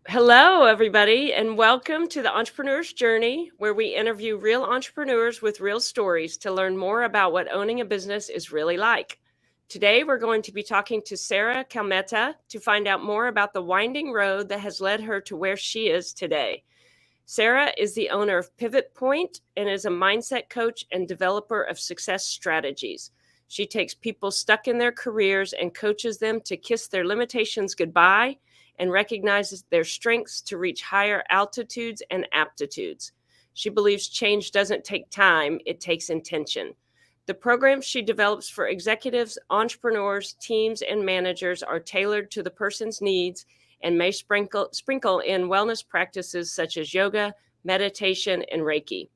Hello, everybody, and welcome to the Entrepreneur's Journey, where we interview real entrepreneurs with real stories to learn more about what owning a business is really like. Today, we're going to be talking to Sarah Kalmeta to find out more about the winding road that has led her to where she is today. Sarah is the owner of Pivot Point and is a mindset coach and developer of success strategies. She takes people stuck in their careers and coaches them to kiss their limitations goodbye and recognizes their strengths to reach higher altitudes and aptitudes. She believes change doesn't take time, it takes intention. The programs she develops for executives, entrepreneurs, teams, and managers are tailored to the person's needs and may sprinkle in wellness practices such as yoga, meditation, and Reiki.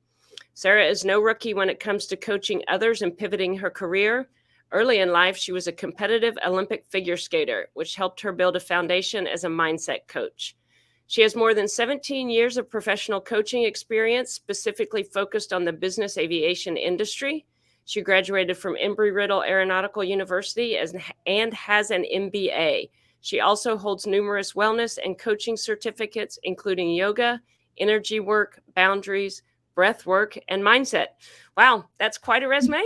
Sarah is no rookie when it comes to coaching others and pivoting her career. Early in life, she was a competitive Olympic figure skater, which helped her build a foundation as a mindset coach. She has more than 17 years of professional coaching experience, specifically focused on the business aviation industry. She graduated from Embry-Riddle Aeronautical University and has an MBA. She also holds numerous wellness and coaching certificates, including yoga, energy work, boundaries, breath work, and mindset. Wow, that's quite a resume.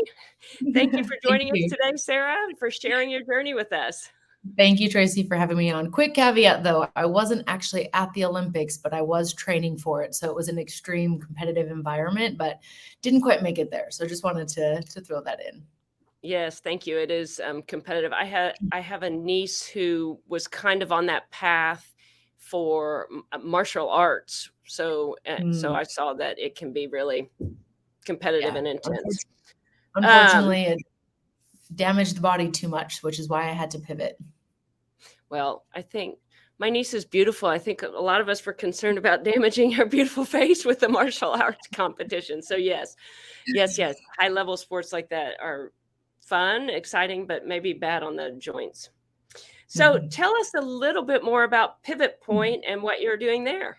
Thank you for Thank joining us you. today, Sarah, for sharing your journey with us. Thank you, Tracy, for having me on. Quick caveat, though, I wasn't actually at the Olympics, but I was training for it. So it was an extreme competitive environment, but didn't quite make it there. So I just wanted to throw that in. Yes, thank you. It is competitive. I have a niece who was kind of on that path for martial arts. So I saw that it can be really competitive Yeah. and intense. Unfortunately, it damaged the body too much, which is why I had to pivot. Well, I think my niece is beautiful. I think a lot of us were concerned about damaging her beautiful face with the martial arts competition. So yes. High level sports like that are fun, exciting, but maybe bad on the joints. So Mhm. tell us a little bit more about Pivot Point and what you're doing there.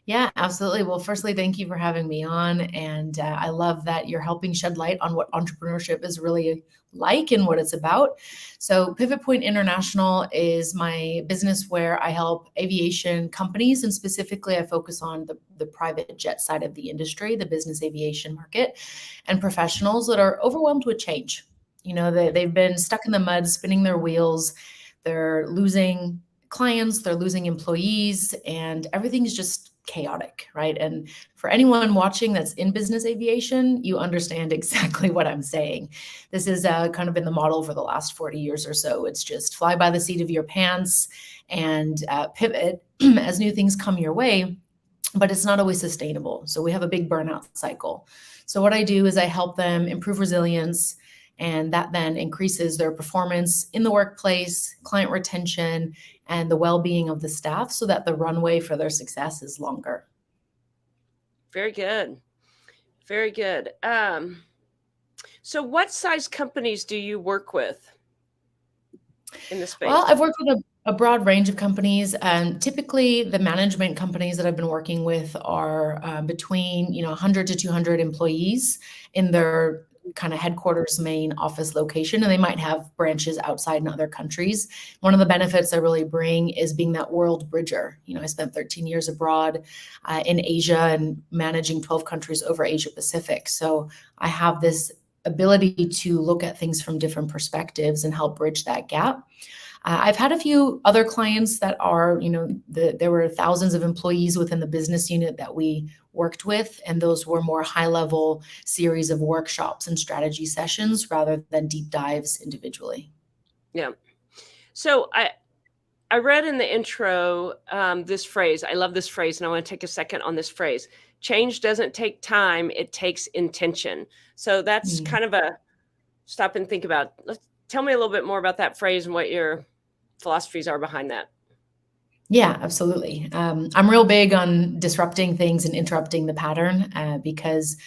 Yeah, absolutely. Well, firstly, thank you for having me on. And I love that you're helping shed light on what entrepreneurship is really like and what it's about. So, Pivot Point International is my business where I help aviation companies, and specifically, I focus on the private jet side of the industry, the business aviation market, and professionals that are overwhelmed with change. They've been stuck in the mud, spinning their wheels. They're losing clients, they're losing employees, and everything's just chaotic, right? And for anyone watching that's in business aviation, you understand exactly what I'm saying. This is kind of been the model for the last 40 years or so. It's just fly by the seat of your pants and pivot as new things come your way, but it's not always sustainable. So we have a big burnout cycle. So what I do is I help them improve resilience, and that then increases their performance in the workplace, client retention, and the well-being of the staff so that the runway for their success is longer. Very good. Very good. So what size companies do you work with in the Well, space? I've worked with a broad range of companies. Typically, the management companies that I've been working with are between 100 to 200 employees in their kind of headquarters main office location, and they might have branches outside in other countries. One of the benefits I really bring is being that world bridger. I spent 13 years abroad in Asia and managing 12 countries over Asia Pacific. So I have this ability to look at things from different perspectives and help bridge that gap. I've had a few other clients that are, there were thousands of employees within the business unit that we worked with, and those were more high-level series of workshops and strategy sessions rather than deep dives individually. Yeah. So I read in the intro this phrase. I love this phrase, and I want to take a second on this phrase. Change doesn't take time; it takes intention. So that's Mm. kind of a stop and think about. Tell me a little bit more about that phrase and what your philosophies are behind that. Yeah, absolutely. I'm real big on disrupting things and interrupting the pattern because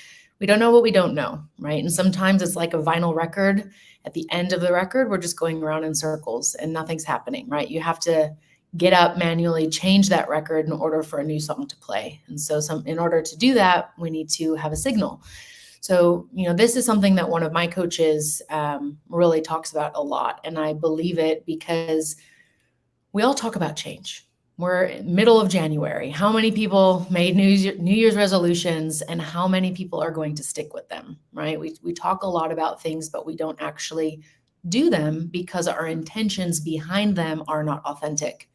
we don't know what we don't know, right? And sometimes it's like a vinyl record. At the end of the record, we're just going around in circles and nothing's happening, right? You have to get up manually, change that record in order for a new song to play. And so in order to do that, we need to have a signal. So, this is something that one of my coaches really talks about a lot. And I believe it because We all talk about change. We're middle of January. How many people made New Year's resolutions, and how many people are going to stick with them, right? We talk a lot about things, but we don't actually do them because our intentions behind them are not authentic,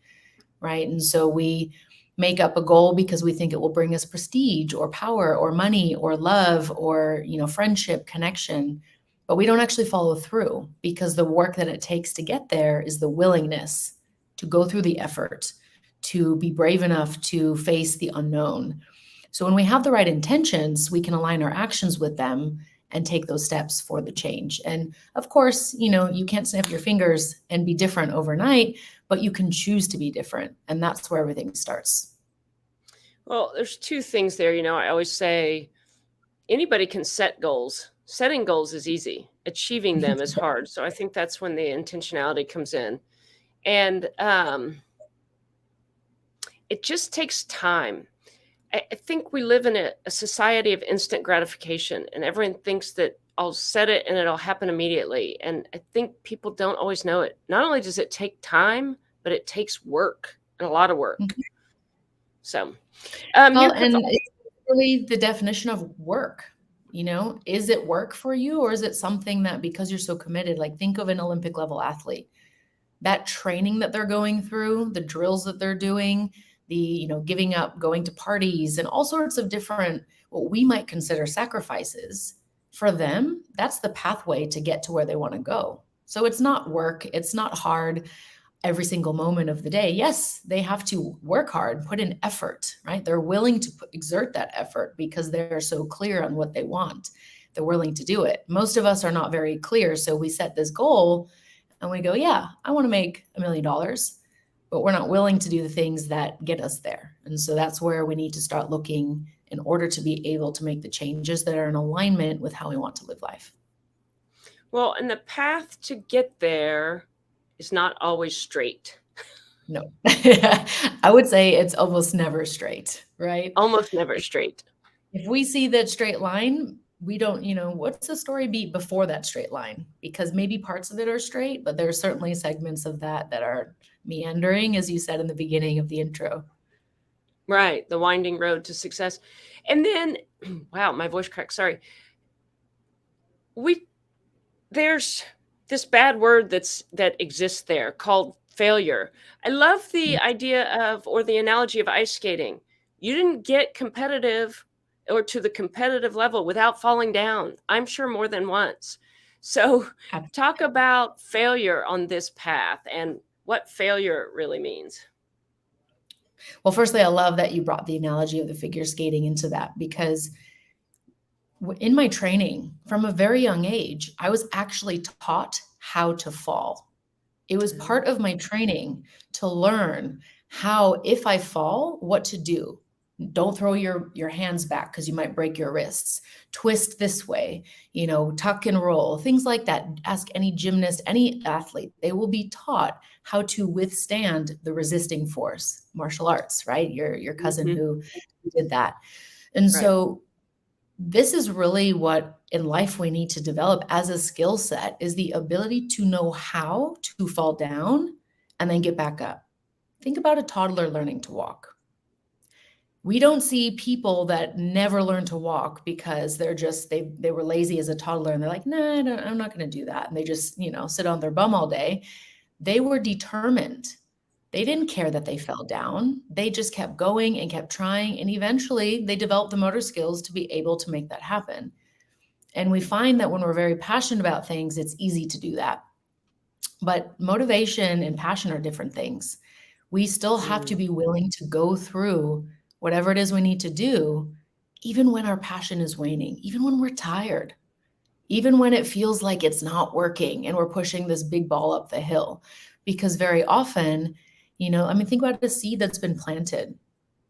right? And so we make up a goal because we think it will bring us prestige or power or money or love or, friendship, connection, but we don't actually follow through because the work that it takes to get there is the willingness to go through the effort, to be brave enough to face the unknown. So when we have the right intentions, we can align our actions with them and take those steps for the change. And of course, you can't snap your fingers and be different overnight, but you can choose to be different. And that's where everything starts. Well, there's two things there. I always say anybody can set goals. Setting goals is easy. Achieving them is hard. So I think that's when the intentionality comes in. And it just takes time. I think we live in a society of instant gratification, and everyone thinks that I'll set it and it'll happen immediately. And I think people don't always know it. Not only does it take time, but it takes work, and a lot of work. Mhm. So, Well, and it's really the definition of work. Is it work for you, or is it something that because you're so committed, like think of an Olympic level athlete, that training that they're going through, the drills that they're doing, the, giving up, going to parties and all sorts of different, what we might consider sacrifices for them, that's the pathway to get to where they want to go. So it's not work. It's not hard every single moment of the day. Yes, they have to work hard, put in effort, right? They're willing to exert that effort because they're so clear on what they want. They're willing to do it. Most of us are not very clear. So we set this goal and we go, yeah, I want to make $1 million, but we're not willing to do the things that get us there. And so that's where we need to start looking in order to be able to make the changes that are in alignment with how we want to live life. Well, and the path to get there is not always straight. No, I would say it's almost never straight, right? Almost never straight. If we see that straight line, we don't, what's the story beat before that straight line? Because maybe parts of it are straight, but there's certainly segments of that are meandering, as you said in the beginning of the intro. Right. The winding road to success. And then, wow, my voice cracked. Sorry. There's this bad word that exists there called failure. I love the idea of, or the analogy of ice skating. You didn't get competitive or to the competitive level without falling down. I'm sure more than once. So talk about failure on this path and what failure really means. Well, firstly, I love that you brought the analogy of the figure skating into that, because in my training from a very young age, I was actually taught how to fall. It was part of my training to learn how, if I fall, what to do. Don't throw your hands back because you might break your wrists. Twist this way, tuck and roll, things like that. Ask any gymnast, any athlete. They will be taught how to withstand the resisting force, martial arts, right? Your cousin who did that. And so this is really what in life we need to develop as a skill set, is the ability to know how to fall down and then get back up. Think about a toddler learning to walk. We don't see people that never learn to walk because they were lazy as a toddler and they're like, nah, I'm not going to do that. And they just, sit on their bum all day. They were determined. They didn't care that they fell down. They just kept going and kept trying. And eventually they developed the motor skills to be able to make that happen. And we find that when we're very passionate about things, it's easy to do that. But motivation and passion are different things. We still have to be willing to go through whatever it is we need to do, even when our passion is waning, even when we're tired, even when it feels like it's not working and we're pushing this big ball up the hill. Because very often, think about a seed that's been planted.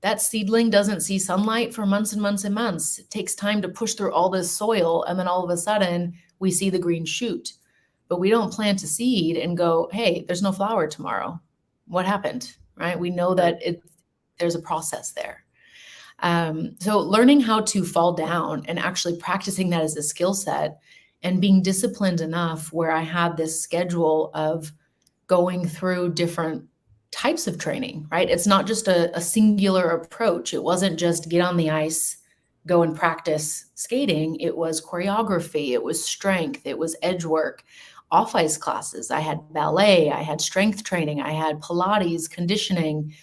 That seedling doesn't see sunlight for months and months and months. It takes time to push through all this soil. And then all of a sudden we see the green shoot. But we don't plant a seed and go, hey, there's no flower tomorrow. What happened, right? We know that there's a process there. So learning how to fall down and actually practicing that as a skill set and being disciplined enough where I had this schedule of going through different types of training, right? It's not just a singular approach. It wasn't just get on the ice, go and practice skating. It was choreography, it was strength, it was edge work, off ice classes. I had ballet, I had strength training, I had Pilates, conditioning.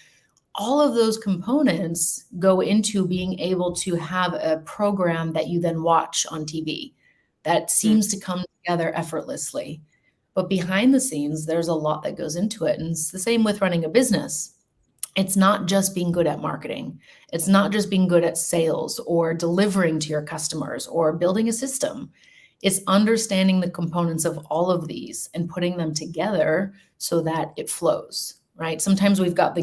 All of those components go into being able to have a program that you then watch on TV that Mm. seems to come together effortlessly. But behind the scenes, there's a lot that goes into it. And it's the same with running a business. It's not just being good at marketing. It's not just being good at sales or delivering to your customers or building a system. It's understanding the components of all of these and putting them together so that it flows, right? Sometimes we've got the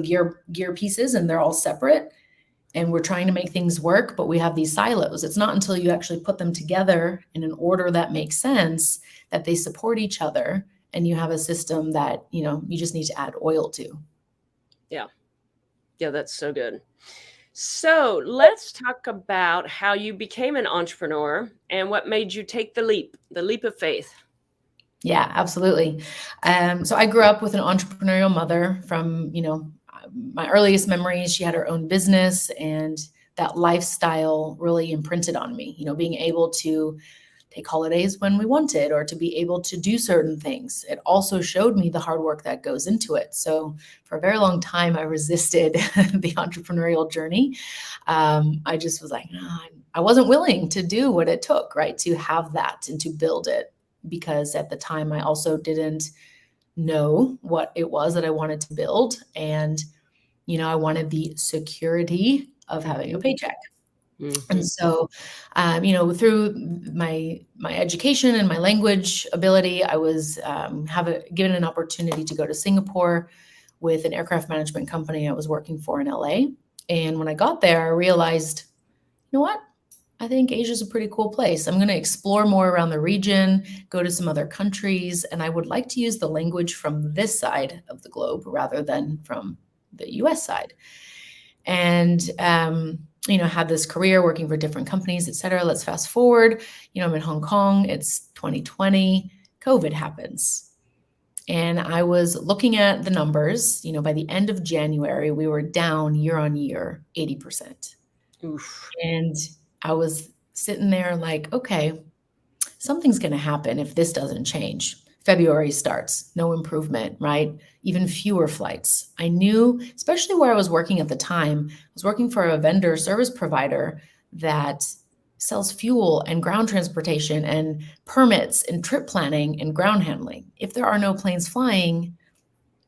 gear pieces and they're all separate and we're trying to make things work, but we have these silos. It's not until you actually put them together in an order that makes sense that they support each other and you have a system that, you just need to add oil to. Yeah. Yeah, that's so good. So let's talk about how you became an entrepreneur and what made you take the leap of faith. Yeah, absolutely. So I grew up with an entrepreneurial mother from, my earliest memories. She had her own business, and that lifestyle really imprinted on me, being able to take holidays when we wanted or to be able to do certain things. It also showed me the hard work that goes into it. So for a very long time, I resisted the entrepreneurial journey. I just was like, no, I wasn't willing to do what it took, right, to have that and to build it. Because at the time, I also didn't know what it was that I wanted to build. And, I wanted the security of having a paycheck. And Mhm. so, through my education and my language ability, I was given an opportunity to go to Singapore with an aircraft management company I was working for in LA. And when I got there, I realized, you know what? I think Asia is a pretty cool place. I'm going to explore more around the region, go to some other countries, and I would like to use the language from this side of the globe rather than from the US side. And, had this career working for different companies, et cetera. Let's fast forward. I'm in Hong Kong. It's 2020. COVID happens. And I was looking at the numbers. By the end of January, we were down year on year, 80%. Oof. And I was sitting there like, okay, something's going to happen if this doesn't change. February starts, no improvement, right? Even fewer flights. I knew, especially where I was working at the time, I was working for a vendor service provider that sells fuel and ground transportation and permits and trip planning and ground handling. If there are no planes flying,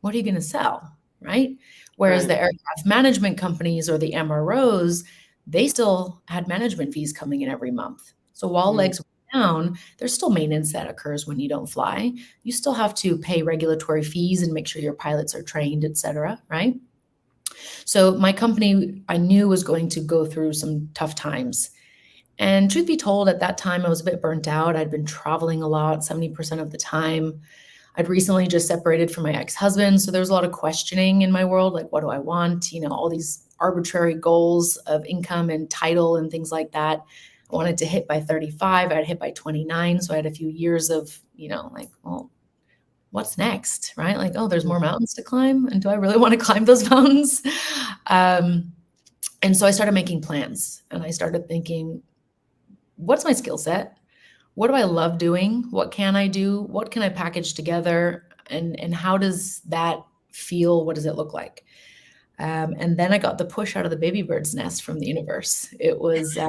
what are you going to sell, right? Whereas Right. the aircraft management companies or the MROs, they still had management fees coming in every month. So while Mm. legs were down, there's still maintenance that occurs when you don't fly. You still have to pay regulatory fees and make sure your pilots are trained, et cetera, right? So my company, I knew, was going to go through some tough times. And truth be told, at that time, I was a bit burnt out. I'd been traveling a lot, 70% of the time. I'd recently just separated from my ex-husband. So there was a lot of questioning in my world, like, what do I want? All these arbitrary goals of income and title and things like that. I wanted to hit by 35. I'd hit by 29. So I had a few years of, like, well, what's next, right? Like, oh, there's more mountains to climb. And do I really want to climb those mountains? And so I started making plans and I started thinking, what's my skill set? What do I love doing? What can I do? What can I package together? And how does that feel? What does it look like? And then I got the push out of the baby bird's nest from the universe. It was, I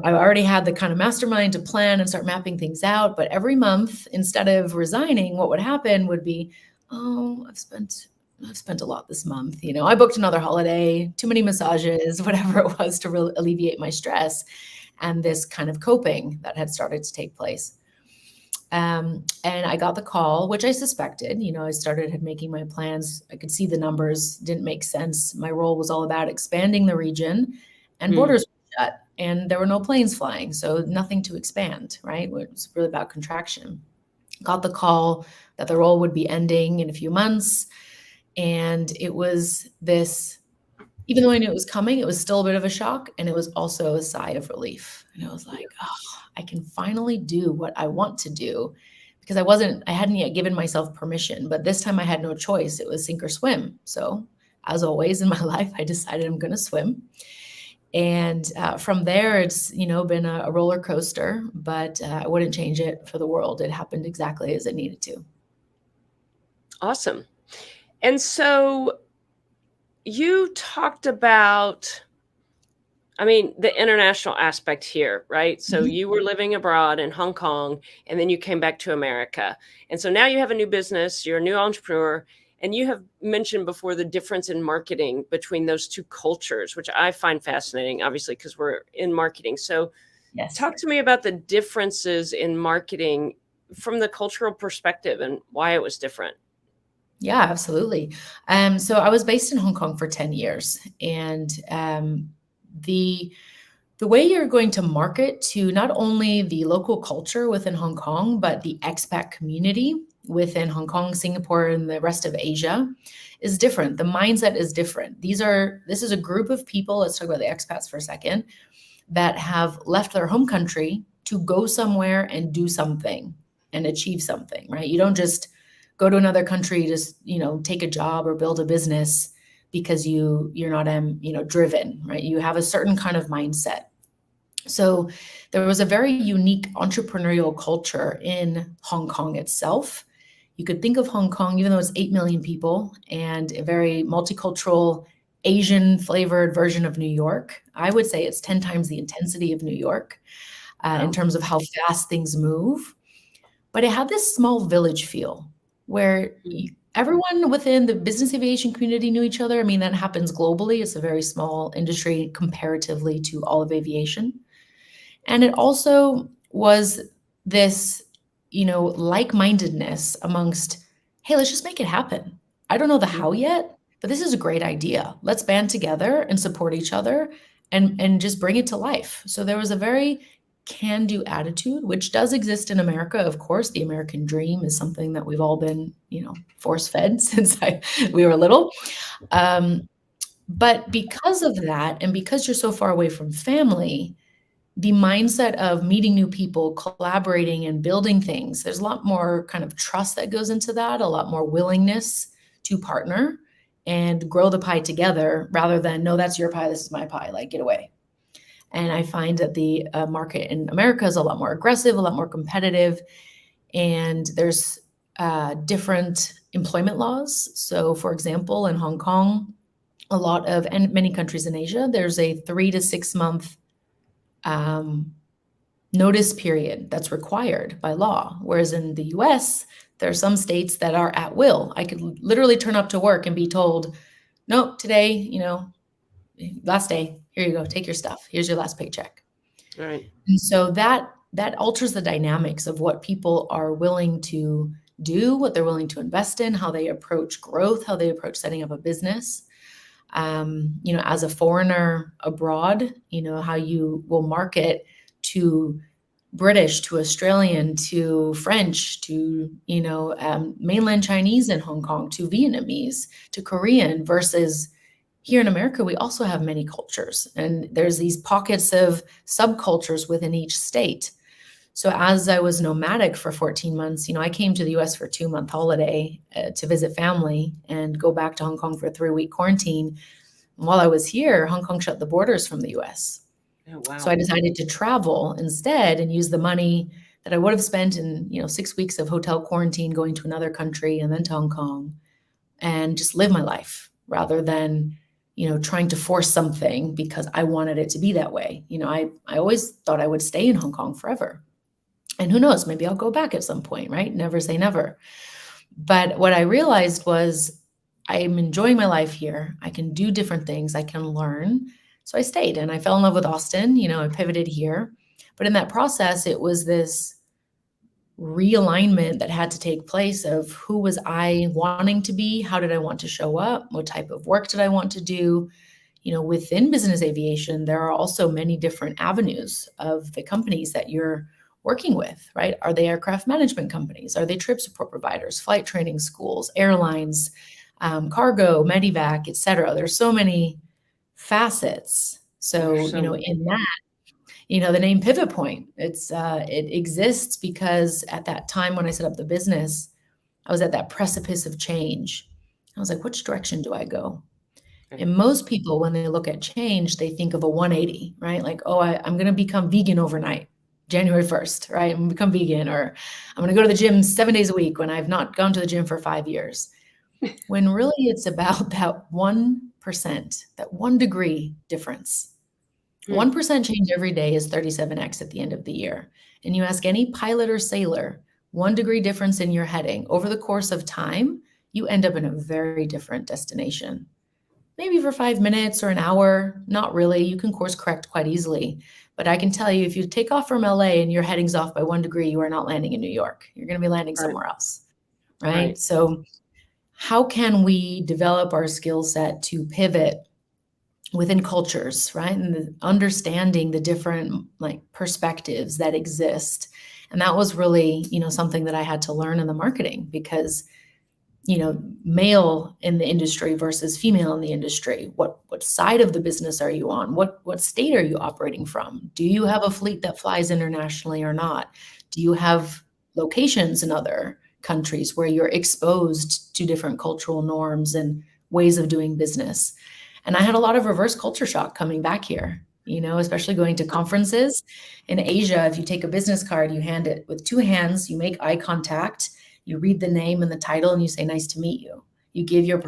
already had the kind of mastermind to plan and start mapping things out. But every month, instead of resigning, what would happen would be, oh, I've spent a lot this month. I booked another holiday, too many massages, whatever it was to really alleviate my stress and this kind of coping that had started to take place. And I got the call, which I suspected. Had making my plans. I could see the numbers didn't make sense. My role was all about expanding the region, and Mm. borders were shut, and there were no planes flying, so nothing to expand. Right? It was really about contraction. Got the call that the role would be ending in a few months, and it was this. Even though I knew it was coming, it was still a bit of a shock, and it was also a sigh of relief. And it was like, oh, I can finally do what I want to do because I hadn't yet given myself permission, but this time I had no choice. It was sink or swim. So, as always in my life, I decided I'm going to swim. And from there, it's been a roller coaster, but I wouldn't change it for the world. It happened exactly as it needed to. Awesome. And so you talked about, I mean, the international aspect here, right? So Mhm. you were living abroad in Hong Kong, and then you came back to America. And so now you have a new business, you're a new entrepreneur, and you have mentioned before the difference in marketing between those two cultures, which I find fascinating, obviously, because we're in marketing. So Yes. talk to me about the differences in marketing from the cultural perspective and why it was different. Yeah, absolutely. So I was based in Hong Kong for 10 years, and the the way you're going to market to not only the local culture within Hong Kong, but the expat community within Hong Kong, Singapore, and the rest of Asia is different. The mindset is different. This is a group of people, let's talk about the expats for a second, that have left their home country to go somewhere and do something and achieve something, right? You don't just go to another country to, take a job or build a business because you're not driven, right? You have a certain kind of mindset. So there was a very unique entrepreneurial culture in Hong Kong itself. You could think of Hong Kong, even though it's 8 million people and a very multicultural Asian flavored version of New York. I would say it's 10 times the intensity of New York in Wow. terms of how fast things move. But it had this small village feel where Mm. everyone within the business aviation community knew each other. I mean, that happens globally. It's a very small industry comparatively to all of aviation. And it also was this, like-mindedness amongst, hey, let's just make it happen. I don't know the how yet, but this is a great idea. Let's band together and support each other and just bring it to life. So there was a very can-do attitude, which does exist in America. Of course, the American dream is something that we've all been, force-fed since we were little. Um, but because of that, and because you're so far away from family, the mindset of meeting new people, collaborating and building things, there's a lot more kind of trust that goes into that, a lot more willingness to partner and grow the pie together rather than, no, that's your pie, this is my pie, like get away. And I find that the market in America is a lot more aggressive, a lot more competitive, and there's different employment laws. So, for example, in Hong Kong, and many countries in Asia, there's a 3 to 6 month um, notice period that's required by law. Whereas in the US, there are some states that are at will. I could literally turn up to work and be told, nope, today, last day, here you go, take your stuff. Here's your last paycheck. Right. And so that alters the dynamics of what people are willing to do, what they're willing to invest in, how they approach growth, how they approach setting up a business. As a foreigner abroad, how you will market to British, to Australian, to French, to mainland Chinese in Hong Kong, to Vietnamese, to Korean, versus here in America, we also have many cultures, and there's these pockets of subcultures within each state. So as I was nomadic for 14 months, I came to the US for a 2-month holiday to visit family and go back to Hong Kong for a 3-week quarantine. And while I was here, Hong Kong shut the borders from the US. Oh, So I wow. decided to travel instead and use the money that I would have spent in, 6 weeks of hotel quarantine, going to another country and then to Hong Kong, and just live my life rather than, trying to force something because I wanted it to be that way. I always thought I would stay in Hong Kong forever. And who knows, maybe I'll go back at some point, right? Never say never. But what I realized was I'm enjoying my life here. I can do different things. I can learn. So I stayed and I fell in love with Austin. I pivoted here. But in that process, it was this realignment that had to take place of who was I wanting to be? How did I want to show up? What type of work did I want to do? Within business aviation, there are also many different avenues of the companies that you're working with, right? Are they aircraft management companies? Are they trip support providers, flight training schools, airlines, cargo, medevac, et cetera? There's so many facets. There's So, so many. in that, The name Pivot Point, it exists because at that time when I set up the business, I was at that precipice of change. I was like, which direction do I go? Right. And most people, when they look at change, they think of a 180, right? Like, oh, I'm going to become vegan overnight, January 1st, right? I'm going to become vegan, or I'm going to go to the gym 7 days a week when I've not gone to the gym for 5 years. When really it's about that 1%, that 1 degree difference. 1% change every day is 37x at the end of the year. And you ask any pilot or sailor, 1 degree difference in your heading over the course of time, you end up in a very different destination. Maybe for 5 minutes or an hour, not really. You can course correct quite easily. But I can tell you, if you take off from LA and your heading's off by 1 degree, you are not landing in New York. You're going to be landing somewhere else, right? So how can we develop our skill set to pivot within cultures, right? And understanding the different perspectives that exist. And that was really, something that I had to learn in the marketing, because male in the industry versus female in the industry. What side of the business are you on? What state are you operating from? Do you have a fleet that flies internationally or not? Do you have locations in other countries where you're exposed to different cultural norms and ways of doing business? And I had a lot of reverse culture shock coming back here, especially going to conferences in Asia. If you take a business card, you hand it with 2 hands, you make eye contact, you read the name and the title, and you say, "Nice to meet you." You give the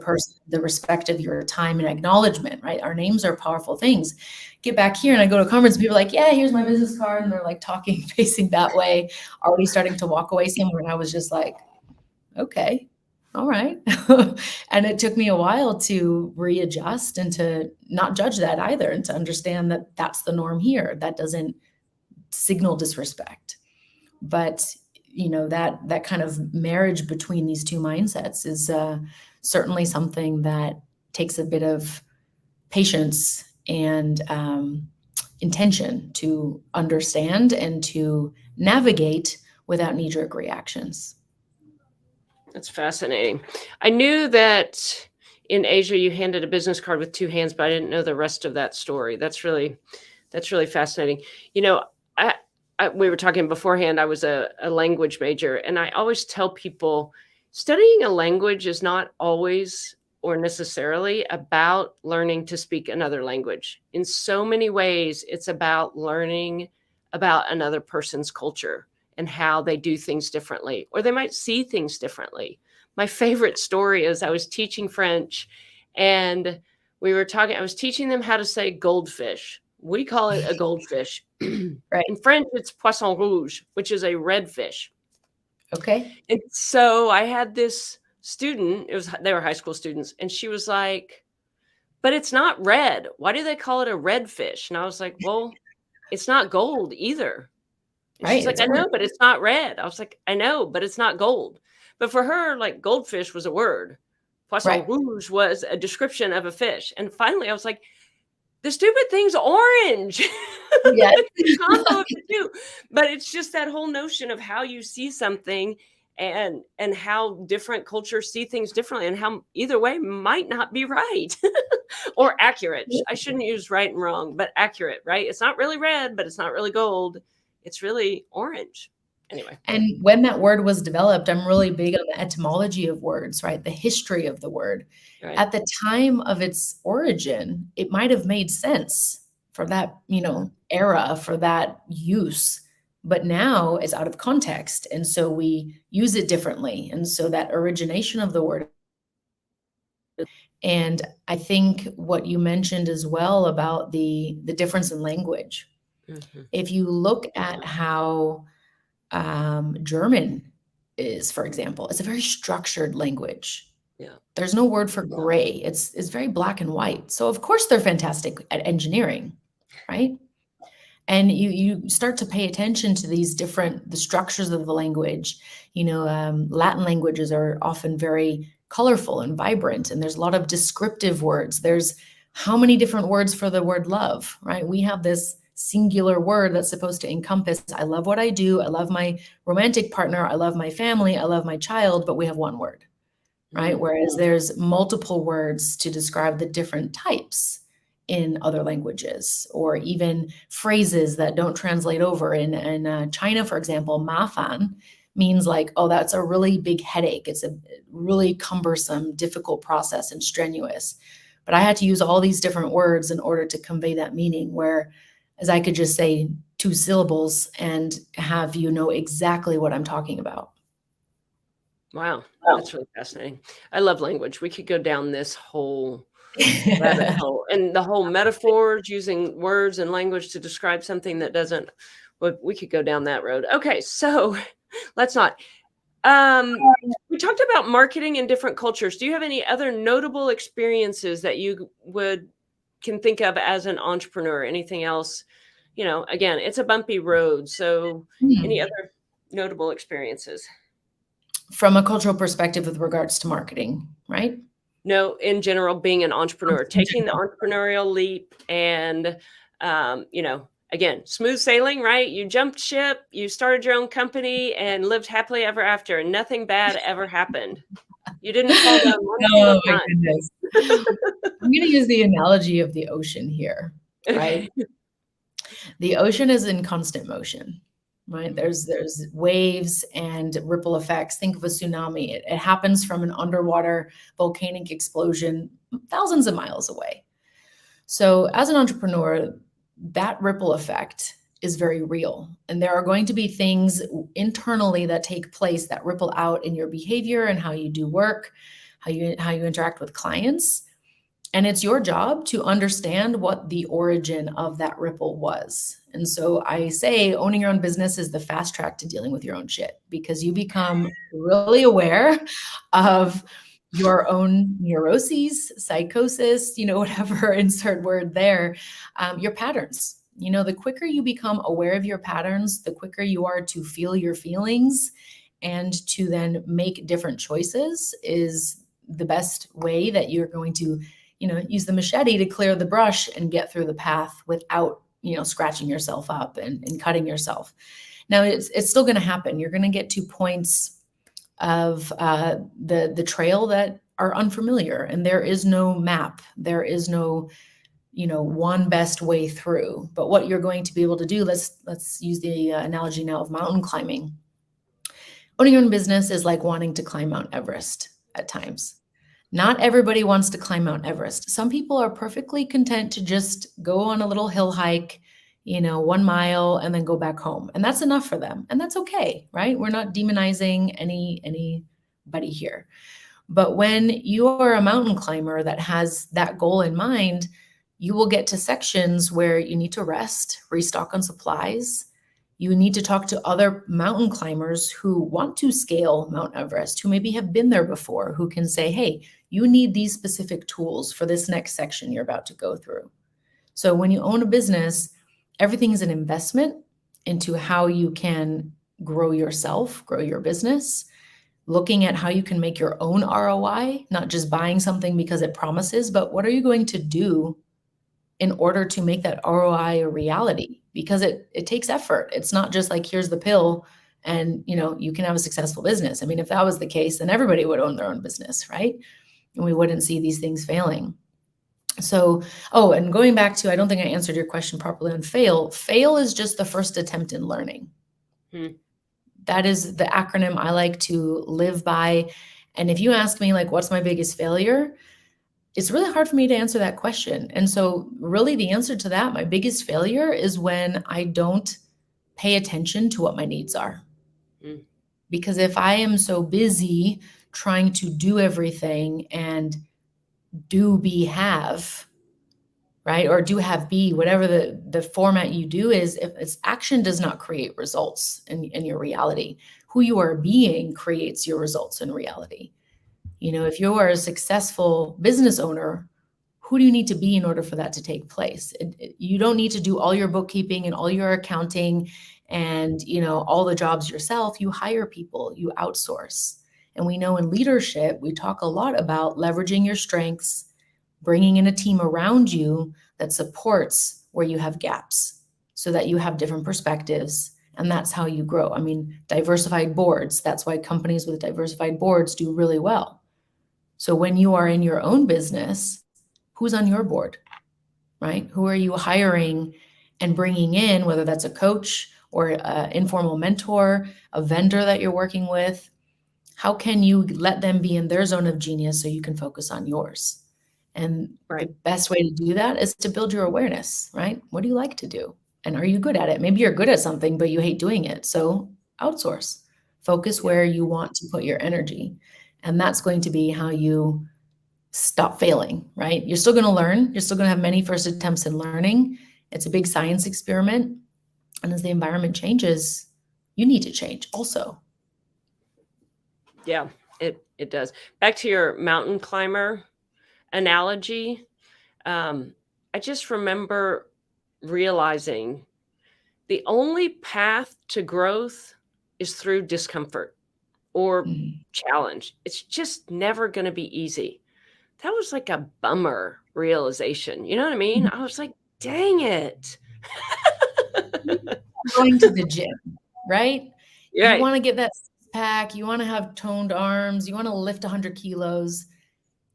person the respect of your time and acknowledgement, right? Our names are powerful things. Get back here and I go to a conference, people are like, "Yeah, here's my business card." And they're like talking, facing that way, already starting to walk away somewhere. And I was just like, okay, all right. And it took me a while to readjust and to not judge that either, and to understand that that's the norm here. That doesn't signal disrespect. But that kind of marriage between these two mindsets is certainly something that takes a bit of patience and intention to understand and to navigate without knee-jerk reactions. That's fascinating. I knew that in Asia you handed a business card with 2 hands, but I didn't know the rest of that story. That's really fascinating. We were talking beforehand, I was a language major, and I always tell people studying a language is not always or necessarily about learning to speak another language. In so many ways, it's about learning about another person's culture and how they do things differently, or they might see things differently. My favorite story is I was teaching French, and I was teaching them how to say goldfish. We call it a goldfish. Right. In French, it's poisson rouge, which is a red fish. Okay. And so I had this student, they were high school students, and she was like, "But it's not red. Why do they call it a red fish?" And I was like, "Well, it's not gold either." And Right. she's like, "I know, but it's not red." I was like, "I know, but it's not gold." But for her, like, goldfish was a word. Poisson rouge was a description of a fish. And finally I was like, the stupid thing's orange. Yeah. It's a combo of the two. But it's just that whole notion of how you see something and how different cultures see things differently, and how either way might not be right or accurate. I shouldn't use right and wrong, but accurate, right? It's not really red, but it's not really gold. It's really orange. Anyway. And when that word was developed, I'm really big on the etymology of words, right? The history of the word. Right. At the time of its origin, it might have made sense for that, era, for that use. But now it's out of context. And so we use it differently. And so that origination of the word. And I think what you mentioned as well about the difference in language. Mm-hmm. If you look at how German is, for example, it's a very structured language. Yeah. There's no word for gray. It's very black and white. So of course they're fantastic at engineering, right? And you start to pay attention to the structures of the language. Latin languages are often very colorful and vibrant, and there's a lot of descriptive words. There's how many different words for the word love, right? We have this singular word that's supposed to encompass, I love what I do, I love my romantic partner, I love my family, I love my child, but we have one word, right? Mm-hmm. Whereas there's multiple words to describe the different types. in other languages, or even phrases that don't translate over. In China, for example, mafan means like, oh, that's a really big headache. It's a really cumbersome, difficult process and strenuous. But I had to use all these different words in order to convey that meaning, where as I could just say 2 syllables and have you know exactly what I'm talking about. Wow, that's really fascinating. I love language. We could go down this whole rabbit hole, and the whole metaphors, using words and language to describe something that doesn't, well, we could go down that road. Okay, so let's not. We talked about marketing in different cultures. Do you have any other notable experiences that you can think of as an entrepreneur? Anything else? You know, again, it's a bumpy road. So any other notable experiences? From a cultural perspective with regards to marketing, right? No, in general, being an entrepreneur, taking the entrepreneurial leap and, you know, again, smooth sailing, right? You jumped ship, you started your own company and lived happily ever after, and nothing bad ever happened. You didn't fall down one single Oh my time. goodness. I'm going to use the analogy of the ocean here, right? The ocean is in constant motion, right? There's waves and ripple effects. Think of a tsunami. It happens from an underwater volcanic explosion thousands of miles away. So as an entrepreneur, that ripple effect is very real. And there are going to be things internally that take place that ripple out in your behavior and how you do work, how you interact with clients. And it's your job to understand what the origin of that ripple was. And so I say owning your own business is the fast track to dealing with your own shit, because you become really aware of your own neuroses, psychosis, whatever insert word there, your patterns. The quicker you become aware of your patterns, the quicker you are to feel your feelings and to then make different choices is the best way that you're going to use the machete to clear the brush and get through the path without, scratching yourself up and cutting yourself. Now it's still going to happen. You're going to get to points of the trail that are unfamiliar, and there is no map. There is no, one best way through. But what you're going to be able to do, let's use the analogy now of mountain climbing. Owning your own business is like wanting to climb Mount Everest at times. Not everybody wants to climb Mount Everest. Some people are perfectly content to just go on a little hill hike, 1 mile and then go back home. And that's enough for them. And that's okay, right? We're not demonizing anybody here. But when you are a mountain climber that has that goal in mind, you will get to sections where you need to rest, restock on supplies. You need to talk to other mountain climbers who want to scale Mount Everest, who maybe have been there before, who can say, hey, you need these specific tools for this next section you're about to go through. So when you own a business, everything is an investment into how you can grow yourself, grow your business, looking at how you can make your own ROI, not just buying something because it promises, but what are you going to do in order to make that ROI a reality? Because it takes effort. It's not just like, here's the pill and, you can have a successful business. I mean, if that was the case, then everybody would own their own business, right? And we wouldn't see these things failing. So, and going back to, I don't think I answered your question properly on fail. Fail is just the first attempt in learning. That is the acronym I like to live by. And if you ask me, like, what's my biggest failure? It's really hard for me to answer that question. And so really the answer to that, my biggest failure is when I don't pay attention to what my needs are. Because if I am so busy trying to do everything and do, be, have, right? Or do, have, be, whatever the format you do is, if it's action does not create results in your reality. Who you are being creates your results in reality. If you are a successful business owner, who do you need to be in order for that to take place? You don't need to do all your bookkeeping and all your accounting and, all the jobs yourself. You hire people, you outsource. And we know in leadership, we talk a lot about leveraging your strengths, bringing in a team around you that supports where you have gaps so that you have different perspectives. And that's how you grow. I mean, diversified boards, that's why companies with diversified boards do really well. So when you are in your own business, who's on your board? right? Who are you hiring and bringing in, whether that's a coach or an informal mentor, a vendor that you're working with? How can you let them be in their zone of genius so you can focus on yours? And the Right. best way to do that is to build your awareness, right? What do you like to do? And are you good at it? Maybe you're good at something, but you hate doing it. So outsource. Focus Yeah. where you want to put your energy. And that's going to be how you stop failing, right? You're still going to learn. You're still going to have many first attempts in learning. It's a big science experiment. And as the environment changes, you need to change also. Yeah, it does. Back to your mountain climber analogy, I just remember realizing the only path to growth is through discomfort or Mhm. challenge. It's just never going to be easy. That was like a bummer realization. You know what I mean? I was like, dang it. Going to the gym, right? You Right. want to get that six pack, you want to have toned arms, you want to lift 100 kilos.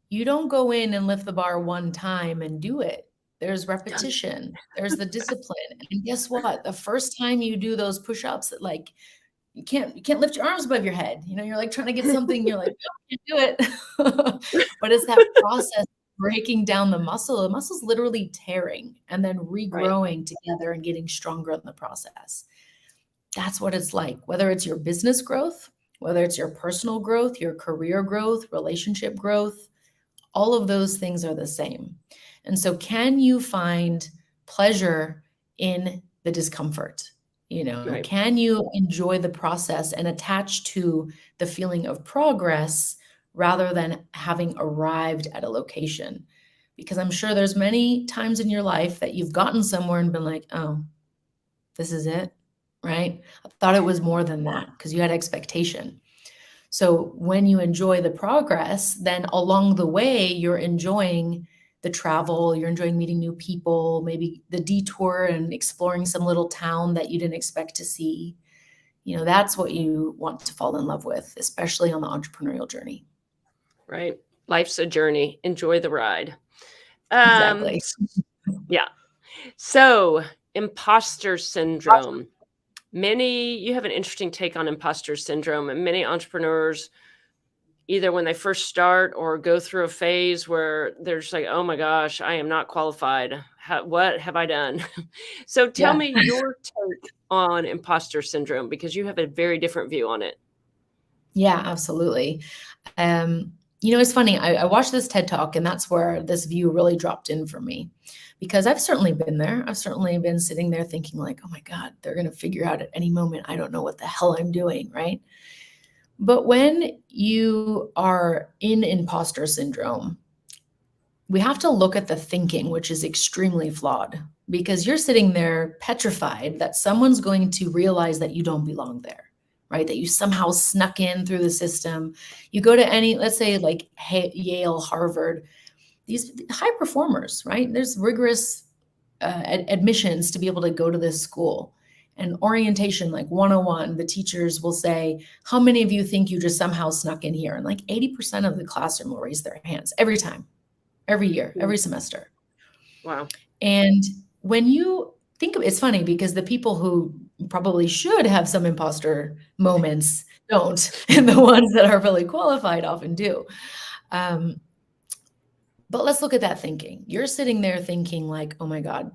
You don't go in and lift the bar one time and do it. There's repetition, there's the discipline. And guess what? The first time you do those push-ups, like you can't lift your arms above your head. You know, you're like trying to get something, you're like, "Oh, I can't do it." But it's that process breaking down the muscle. The muscle's literally tearing and then Right. regrowing together and getting stronger in the process. That's what it's like, whether it's your business growth, whether it's your personal growth, your career growth, relationship growth, all of those things are the same. And so, can you find pleasure in the discomfort? You know, Right. can you enjoy the process and attach to the feeling of progress rather than having arrived at a location? Because I'm sure there's many times in your life that you've gotten somewhere and been like, oh, this is it, right? I thought it was more than that because you had expectation. So when you enjoy the progress, then along the way, you're enjoying the travel, you're enjoying meeting new people, maybe the detour and exploring some little town that you didn't expect to see. You know, that's what you want to fall in love with, especially on the entrepreneurial journey. Right. Life's a journey. Enjoy the ride. Exactly. Yeah. So, imposter syndrome. You have an interesting take on imposter syndrome, and many entrepreneurs, either when they first start or go through a phase where they're just like, oh my gosh, I am not qualified. What have I done? So, tell Yeah. me your take on imposter syndrome because you have a very different view on it. Yeah, absolutely. Um, it's funny. I watched this TED Talk, and that's where this view really dropped in for me because I've certainly been there. I've certainly been sitting there thinking, like, oh my God, they're going to figure out at any moment. I don't know what the hell I'm doing. Right. But when you are in imposter syndrome, we have to look at the thinking, which is extremely flawed because you're sitting there petrified that someone's going to realize that you don't belong there, right? That you somehow snuck in through the system. You go to any, let's say like Yale, Harvard, these high performers, right? There's rigorous admissions to be able to go to this school. And orientation, like 101, the teachers will say, how many of you think you just somehow snuck in here? And like 80% of the classroom will raise their hands every time, every year, Mm. every semester. Wow. And when you think of it's funny because the people who probably should have some imposter moments don't, and the ones that are really qualified often do. Um, but let's look at that thinking. You're sitting there thinking, like, oh my God,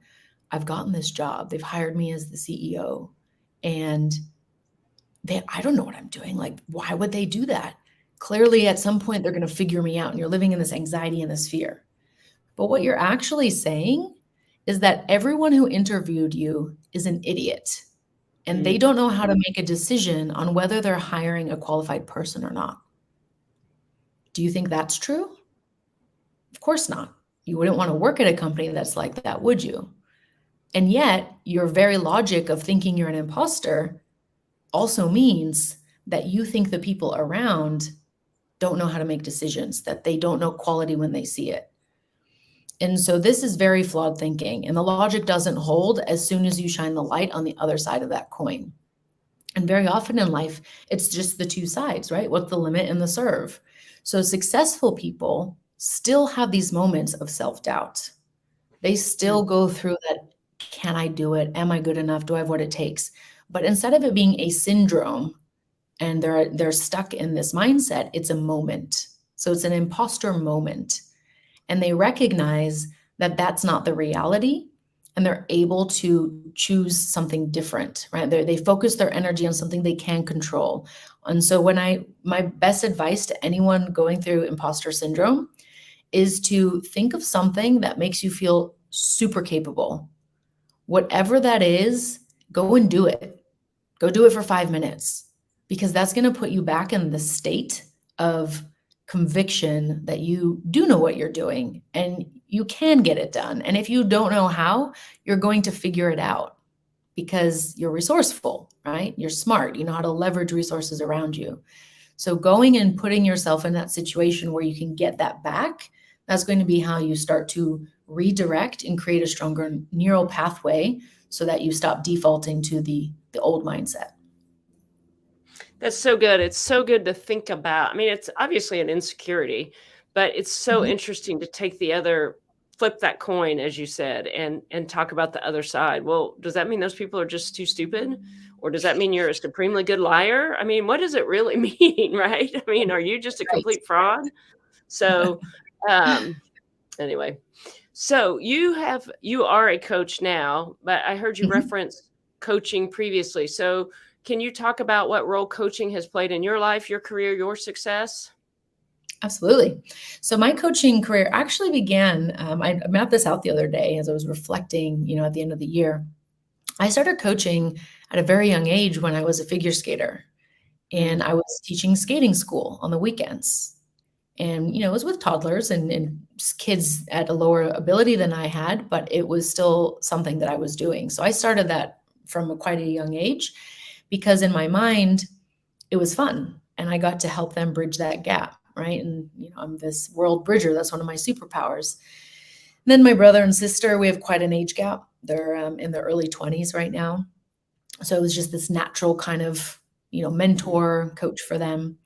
I've gotten this job. They've hired me as the CEO, and I don't know what I'm doing. Like, why would they do that? Clearly, at some point, they're going to figure me out, and you're living in this anxiety and this fear. But what you're actually saying is that everyone who interviewed you is an idiot and they Mm. don't know how to make a decision on whether they're hiring a qualified person or not. Do you think that's true? Of course not. You wouldn't want to work at a company that's like that, would you? And yet, your very logic of thinking you're an imposter also means that you think the people around don't know how to make decisions, that they don't know quality when they see it. And so this is very flawed thinking, and the logic doesn't hold as soon as you shine the light on the other side of that coin. And very often in life, it's just the two sides, right? What's the limit and the serve? So successful people still have these moments of self doubt. They still go through that, can I do it? Am I good enough? Do I have what it takes? But instead of it being a syndrome and they're stuck in this mindset, it's a moment. So it's an imposter moment. And they recognize that that's not the reality, and they're able to choose something different, right? They focus their energy on something they can control. And so my best advice to anyone going through imposter syndrome is to think of something that makes you feel super capable. Whatever that is, go and do it. Go do it for 5 minutes, because that's going to put you back in the state of conviction that you do know what you're doing and you can get it done. And if you don't know how, you're going to figure it out because you're resourceful, right? You're smart. You know how to leverage resources around you. So going and putting yourself in that situation where you can get that back, that's going to be how you start to redirect and create a stronger neural pathway so that you stop defaulting to the old mindset. That's so good. It's so good to think about. I mean, it's obviously an insecurity, but it's so Mhm. interesting to take flip that coin, as you said, and talk about the other side. Well, does that mean those people are just too stupid? Or does that mean you're a supremely good liar? I mean, what does it really mean, right? I mean, are you just a Right. complete fraud? So, um, anyway, so you are a coach now, but I heard you Mhm. reference coaching previously. So can you talk about what role coaching has played in your life, your career, your success? Absolutely. So my coaching career actually began, I mapped this out the other day as I was reflecting, at the end of the year. I started coaching at a very young age when I was a figure skater, Mm, and I was teaching skating school on the weekends. And, it was with toddlers and kids at a lower ability than I had, but it was still something that I was doing. So I started that from quite a young age because in my mind, it was fun and I got to help them bridge that gap, right? And, I'm this world bridger. That's one of my superpowers. And then my brother and sister, we have quite an age gap. They're in their early 20s right now. So it was just this natural kind of, mm, mentor, coach for them.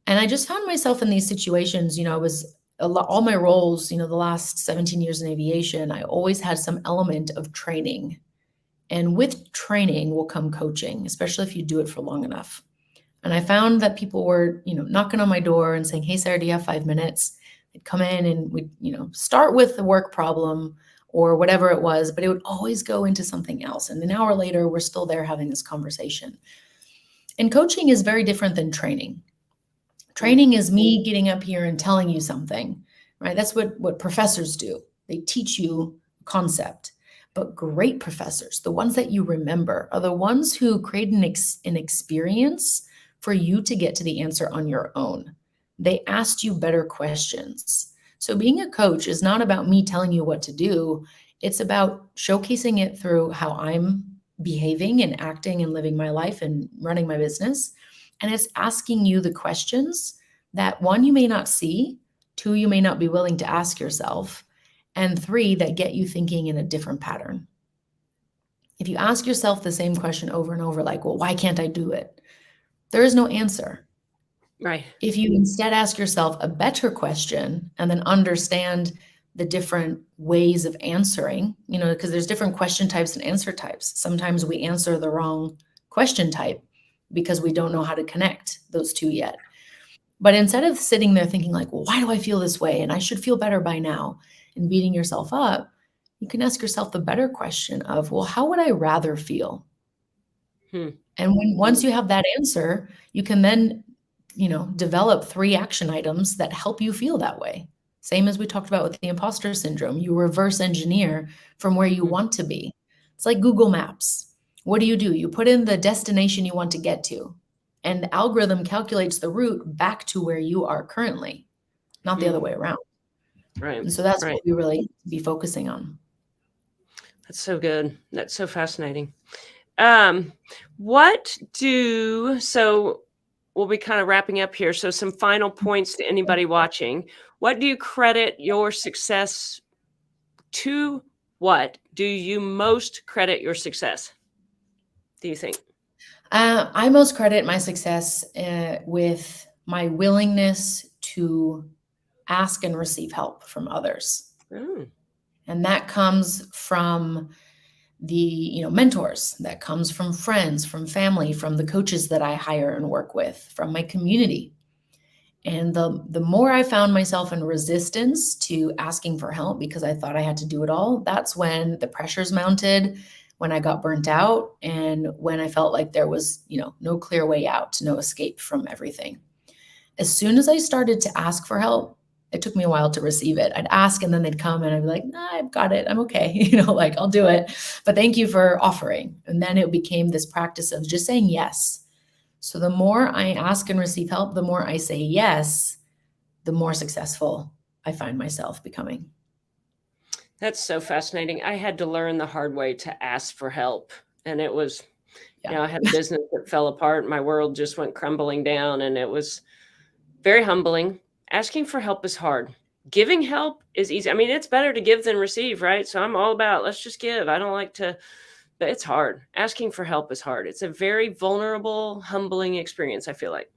And I just found myself in these situations, I was all my roles, the last 17 years in aviation, I always had some element of training. And with training will come coaching, especially if you do it for long enough. And I found that people were, knocking on my door and saying, "Hey, Sarah, do you have 5 minutes?" They'd come in and we'd, start with the work problem or whatever it was, but it would always go into something else. And an hour later, we're still there having this conversation. And coaching is very different than training. mm, Training is me getting up here and telling you something, right? That's what professors do. They teach you concept. But great professors, the ones that you remember, are the ones who create an experience for you to get to the answer on your own. They asked you better questions. So being a coach is not about me telling you what to do. It's about showcasing it through how I'm behaving and acting and living my life and running my business. And it's asking you the questions that one, you may not see, two, you may not be willing to ask yourself, and three, that get you thinking in a different pattern. If you ask yourself the same question over and over, like, well, why can't I do it? There is no answer. right. If you instead ask yourself a better question and then understand the different ways of answering, because there's different question types and answer types. Sometimes we answer the wrong question type because we don't know how to connect those two yet. But instead of sitting there thinking like, well, why do I feel this way? And I should feel better by now, and beating yourself up, you can ask yourself the better question of, well, how would I rather feel? Hmm. And once you have that answer, you can then, develop 3 action items that help you feel that way. Same as we talked about with the imposter syndrome. You reverse engineer from where you Mm, want to be. It's like Google Maps. What do? You put in the destination you want to get to, and the algorithm calculates the route back to where you are currently, not the other mm, way around. right. And so that's Right. what we really be focusing on. That's so good. That's so fascinating. Um, what do so we'll be kind of wrapping up here. So some final points to anybody watching. What do you credit your success to? What do you most credit your success? Do you think? I most credit my success with my willingness to ask and receive help from others. Mm, And that comes from the mentors, that comes from friends, from family, from the coaches that I hire and work with, from my community. And the more I found myself in resistance to asking for help because I thought I had to do it all, that's when the pressures mounted, when I got burnt out, and when I felt like there was, no clear way out, no escape from everything. As soon as I started to ask for help, it took me a while to receive it. I'd ask and then they'd come and I'd be like, nah, I've got it. I'm okay. Like I'll do it. But thank you for offering. And then it became this practice of just saying yes. So the more I ask and receive help, the more I say yes, the more successful I find myself becoming. That's so fascinating. I had to learn the hard way to ask for help. And it was, I had a business that fell apart. My world just went crumbling down, and it was very humbling. Asking for help is hard. Giving help is easy. I mean, it's better to give than receive, right? So I'm all about, let's just give. I don't like to, but it's hard. Asking for help is hard. It's a very vulnerable, humbling experience, I feel like.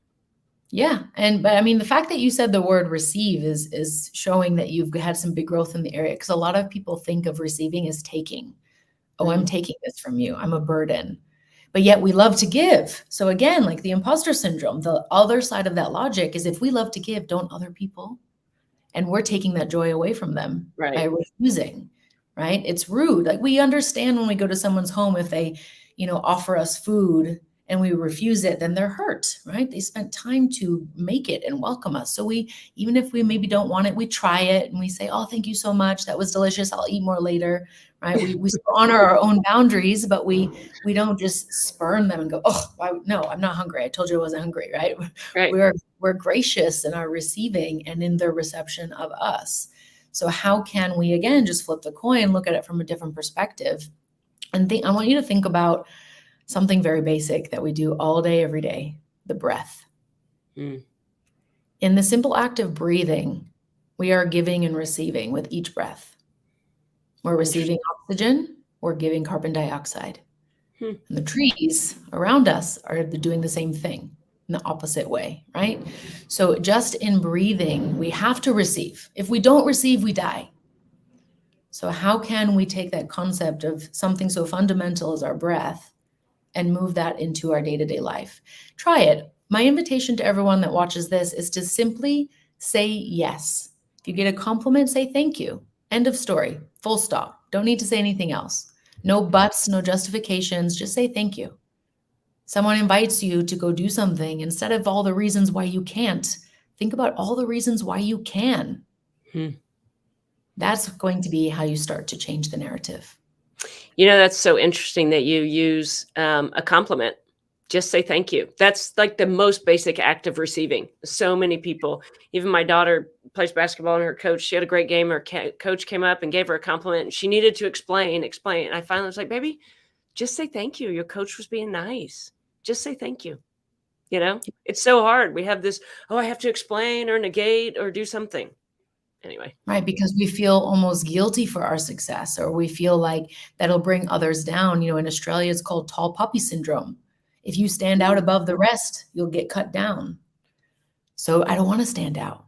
Yeah. But I mean, the fact that you said the word receive is showing that you've had some big growth in the area, because a lot of people think of receiving as taking. Oh, I'm taking this from you. I'm a burden. But yet we love to give. So again, like the imposter syndrome, the other side of that logic is, if we love to give, don't other people? And we're taking that joy away from them by refusing, right? It's rude. Like, we understand when we go to someone's home, if they, offer us food and we refuse it, then they're hurt, right? They spent time to make it and welcome us. So even if we maybe don't want it, we try it and we say, oh, thank you so much. That was delicious. I'll eat more later, right? We honor our own boundaries, but we don't just spurn them and go, oh, no, I'm not hungry. I told you I wasn't hungry, right? We're gracious in our receiving and in their reception of us. So how can we, again, just flip the coin, look at it from a different perspective? And I want you to think about something very basic that we do all day, every day: the breath. In the simple act of breathing, we are giving and receiving with each breath. We're receiving oxygen, we're giving carbon dioxide. And the trees around us are doing the same thing in the opposite way, right? So just in breathing, we have to receive. If we don't receive, we die. So how can we take that concept of something so fundamental as our breath and move that into our day-to-day life? Try it. My invitation to everyone that watches this is to simply say yes. If you get a compliment, say thank you. End of story. Full stop. Don't need to say anything else. No buts, no justifications. Just say thank you. Someone invites you to go do something, instead of all the reasons why you can't, think about all the reasons why you can. That's going to be how you start to change the narrative. That's so interesting that you use a compliment. Just say thank you. That's like the most basic act of receiving. So many people, even my daughter plays basketball, and her coach, she had a great game. Her coach came up and gave her a compliment, and she needed to explain. And I finally was like, baby, just say thank you. Your coach was being nice. Just say thank you. It's so hard. We have this, I have to explain or negate or do something. Anyway. Right, because we feel almost guilty for our success, or we feel like that'll bring others down. In Australia, it's called tall poppy syndrome. If you stand out above the rest, you'll get cut down. So I don't want to stand out,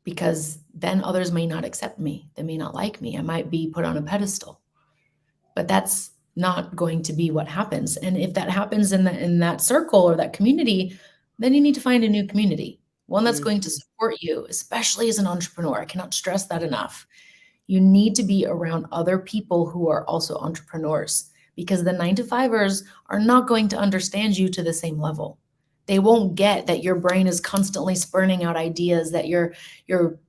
because then others may not accept me. They may not like me. I might be put on a pedestal. But that's not going to be what happens. And if that happens in that circle or that community, then you need to find a new community, one that's going to support you, especially as an entrepreneur. I cannot stress that enough. You need to be around other people who are also entrepreneurs, because the 9-to-5ers are not going to understand you to the same level. They won't get that your brain is constantly spurning out ideas, that you're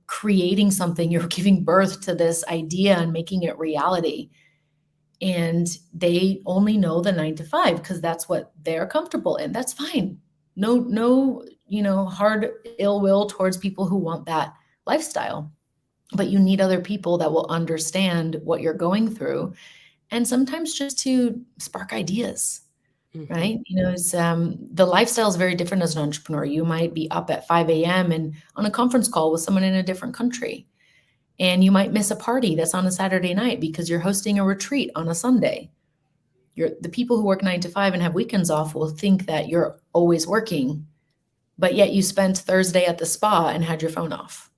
creating something, you're giving birth to this idea and making it reality. And they only know the 9-to-5 because that's what they're comfortable in. That's fine. No, hard ill will towards people who want that lifestyle. But you need other people that will understand what you're going through, and sometimes just to spark ideas, right? The lifestyle is very different as an entrepreneur. You might be up at 5 a.m. and on a conference call with someone in a different country. And you might miss a party that's on a Saturday night because you're hosting a retreat on a Sunday. The people who work 9-to-5 and have weekends off will think that you're always working, but yet you spent Thursday at the spa and had your phone off.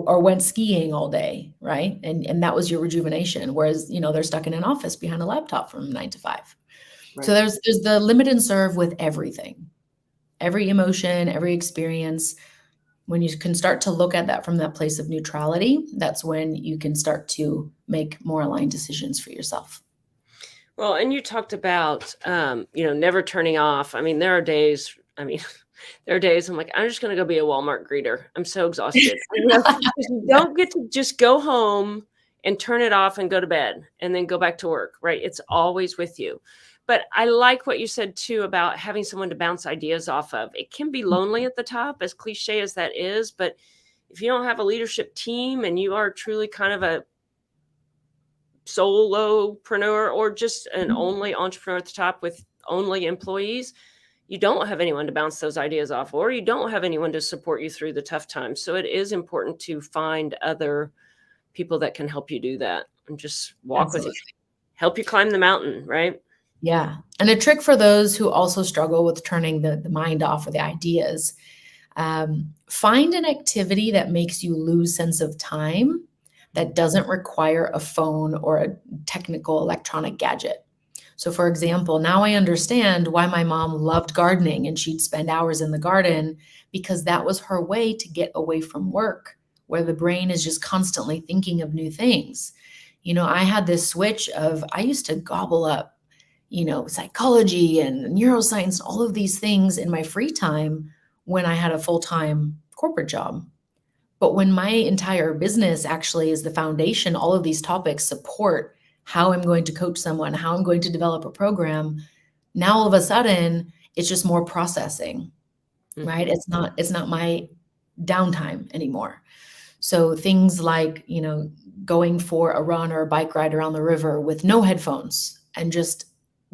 or went skiing all day, right? And that was your rejuvenation. Whereas, they're stuck in an office behind a laptop from 9 to 5. So Right. there's the limit and serve with everything, every emotion, every experience. When you can start to look at that from that place of neutrality, that's when you can start to make more aligned decisions for yourself. Well, and you talked about, never turning off. I mean, there are days, there are days I'm like, I'm just going to go be a Walmart greeter. I'm so exhausted. And, 'cause you don't get to just go home and turn it off and go to bed and then go back to work, right? It's always with you. But I like what you said too about having someone to bounce ideas off of. It can be lonely at the top, as cliche as that is, but if you don't have a leadership team and you are truly kind of a solopreneur or just an only entrepreneur at the top with only employees, you don't have anyone to bounce those ideas off, or you don't have anyone to support you through the tough times. So it is important to find other people that can help you do that and just walk with you, Absolutely. help you climb the mountain, right? Yeah. And a trick for those who also struggle with turning the mind off or the ideas, find an activity that makes you lose sense of time that doesn't require a phone or a technical electronic gadget. So for example, now I understand why my mom loved gardening and she'd spend hours in the garden, because that was her way to get away from work, where the brain is just constantly thinking of new things. I had this switch of, I used to gobble up, psychology and neuroscience, all of these things in my free time when I had a full-time corporate job. But when my entire business actually is the foundation, all of these topics support how I'm going to coach someone, how I'm going to develop a program. Now all of a sudden, it's just more processing, right? Mhm. It's not my downtime anymore. So things like, going for a run or a bike ride around the river with no headphones and just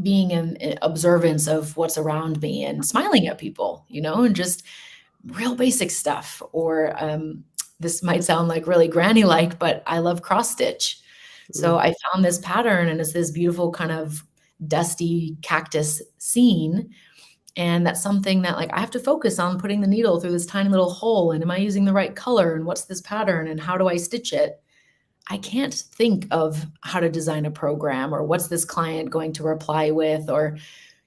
being in observance of what's around me and smiling at people, and just real basic stuff. Or this might sound like really granny like, but I love cross stitch. So Mm. I found this pattern, and it's this beautiful kind of dusty cactus scene. And that's something that, like, I have to focus on putting the needle through this tiny little hole. And am I using the right color? And what's this pattern? And how do I stitch it? I can't think of how to design a program, or what's this client going to reply with, or,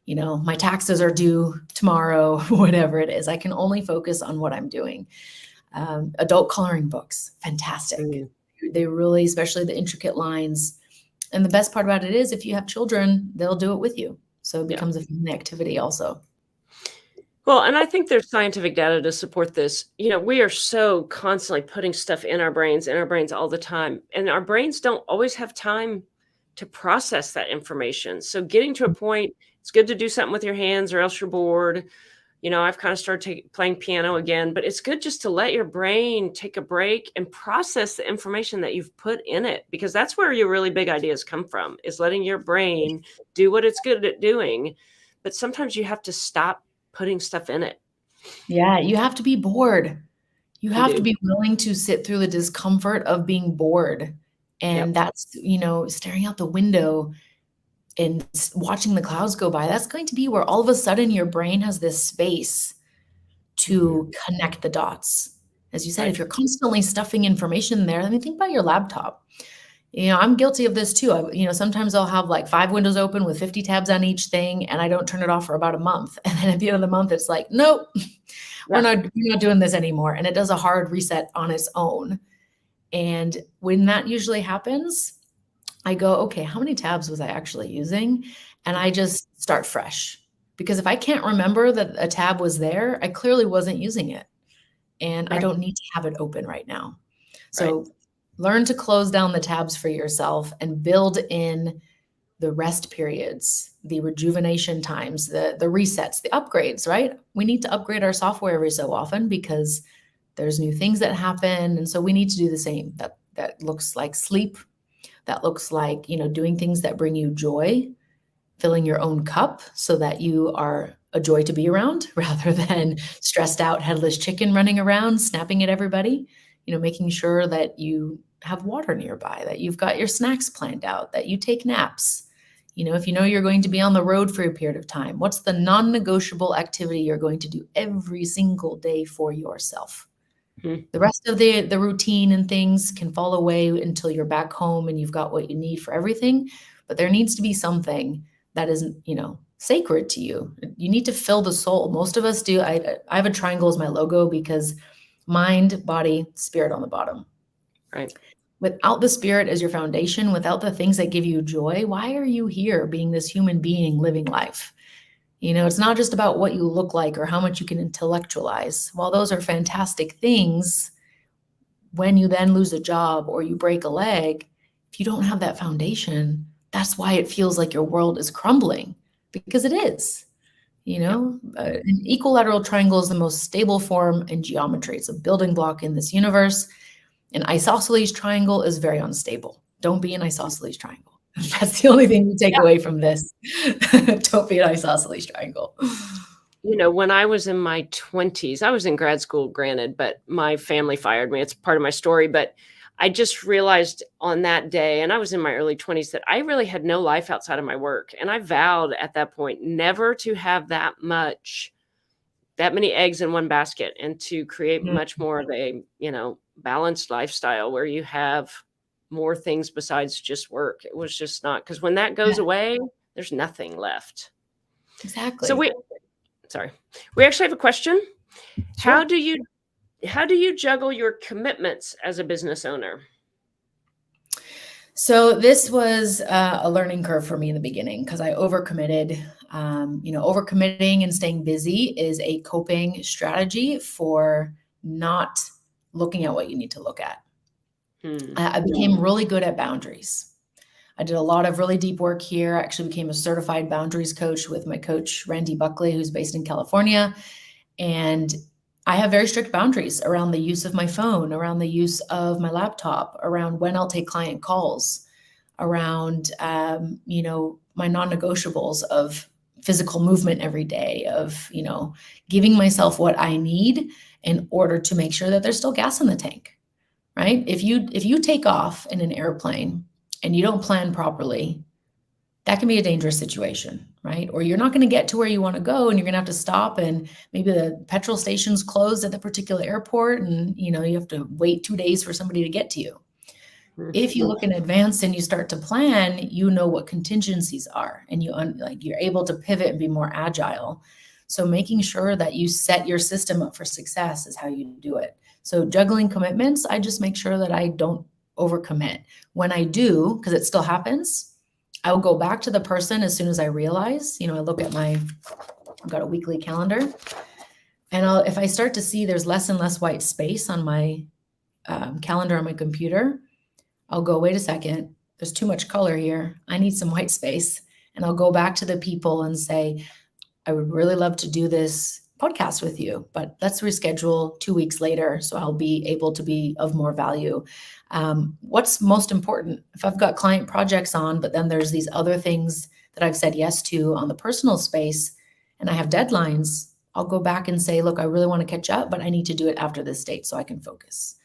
my taxes are due tomorrow, whatever it is. I can only focus on what I'm doing. Adult coloring books, fantastic. Mm. They really, especially the intricate lines. And the best part about it is, if you have children, they'll do it with you. So it Yeah. becomes a family activity also. Well, and I think there's scientific data to support this. We are so constantly putting stuff in our brains all the time, and our brains don't always have time to process that information. So getting to a point, it's good to do something with your hands or else you're bored. I've kind of started playing piano again, but it's good just to let your brain take a break and process the information that you've put in it, because that's where your really big ideas come from, is letting your brain do what it's good at doing. But sometimes you have to stop putting stuff in it. Yeah, you have to be bored. You You have to do. be willing to sit through the discomfort of being bored. And Yep. that's, staring out the window and watching the clouds go by. That's going to be where all of a sudden your brain has this space Mhm. to connect the dots. As you said, Right. if you're constantly stuffing information there, I mean, think about your laptop. I'm guilty of this too. Sometimes I'll have like 5 windows open with 50 tabs on each thing, and I don't turn it off for about a month. And then at the end of the month, it's like, nope, we're Yeah. not doing this anymore. And it does a hard reset on its own. And when that usually happens, I go, okay, how many tabs was I actually using? And I just start fresh. Because if I can't remember that a tab was there, I clearly wasn't using it. And I Right. don't need to have it open right now. Right. So learn to close down the tabs for yourself and build in the rest periods, the rejuvenation times, the resets, the upgrades, right? We need to upgrade our software every so often because there's new things that happen. And so we need to do the same. That looks like sleep. That looks like, doing things that bring you joy, filling your own cup so that you are a joy to be around rather than stressed out headless chicken running around, snapping at everybody. Making sure that you have water nearby, that you've got your snacks planned out, that you take naps. If you're going to be on the road for a period of time, what's the non-negotiable activity you're going to do every single day for yourself? Hmm. The rest of the routine and things can fall away until you're back home and you've got what you need for everything. But there needs to be something that isn't, sacred to you. You need to fill the soul. Most of us do. I have a triangle as my logo because mind, body, spirit on the bottom. Right. Without the spirit as your foundation, without the things that give you joy, why are you here being this human being living life? It's not just about what you look like or how much you can intellectualize. While those are fantastic things, when you then lose a job or you break a leg, if you don't have that foundation, that's why it feels like your world is crumbling, because it is. Yep. An equilateral triangle is the most stable form in geometry. It's a building block in this universe. An isosceles triangle is very unstable. Don't be an isosceles triangle. That's the only thing you take away from this. Don't be an isosceles triangle. When I was in my 20s, I was in grad school, granted, but my family fired me. It's part of my story. But I just realized on that day, and I was in my early 20s, that I really had no life outside of my work. And I vowed at that point never to have that many eggs in one basket, and to create Mm, much more of a, balanced lifestyle where you have more things besides just work. It was just not, because when that goes yeah, away, there's nothing left. So exactly. sorry, we actually have a question. How Sure. do you juggle your commitments as a business owner? So this was a learning curve for me in the beginning because I overcommitted. Overcommitting and staying busy is a coping strategy for not looking at what you need to look at. Hmm. I became really good at boundaries. I did a lot of really deep work here. I actually became a certified boundaries coach with my coach, Randy Buckley, who's based in California. And I have very strict boundaries around the use of my phone, around the use of my laptop, around when I'll take client calls, around, my non-negotiables of physical movement every day, of, giving myself what I need in order to make sure that there's still gas in the tank, right? If you take off in an airplane and you don't plan properly, that can be a dangerous situation, right? Or you're not going to get to where you want to go and you're going to have to stop, and maybe the petrol station's closed at the particular airport, and you have to wait 2 days for somebody to get to you. Hmm. If you look in advance and you start to plan, you know what contingencies are, and you're able to pivot and be more agile. So making sure that you set your system up for success is how you do it. So juggling commitments, I just make sure that I don't overcommit. When I do, because it still happens, I will go back to the person as soon as I realize, I look at I've got a weekly calendar, and if I start to see there's less and less white space on my calendar on my computer, I'll go, wait a second, there's too much color here. I need some white space. And I'll go back to the people and say, I would really love to do this podcast with you, but let's reschedule 2 weeks later so I'll be able to be of more value. What's most important? If I've got client projects on, but then there's these other things that I've said yes to on the personal space, and I have deadlines, I'll go back and say, look, I really want to catch up, but I need to do it after this date so I can focus.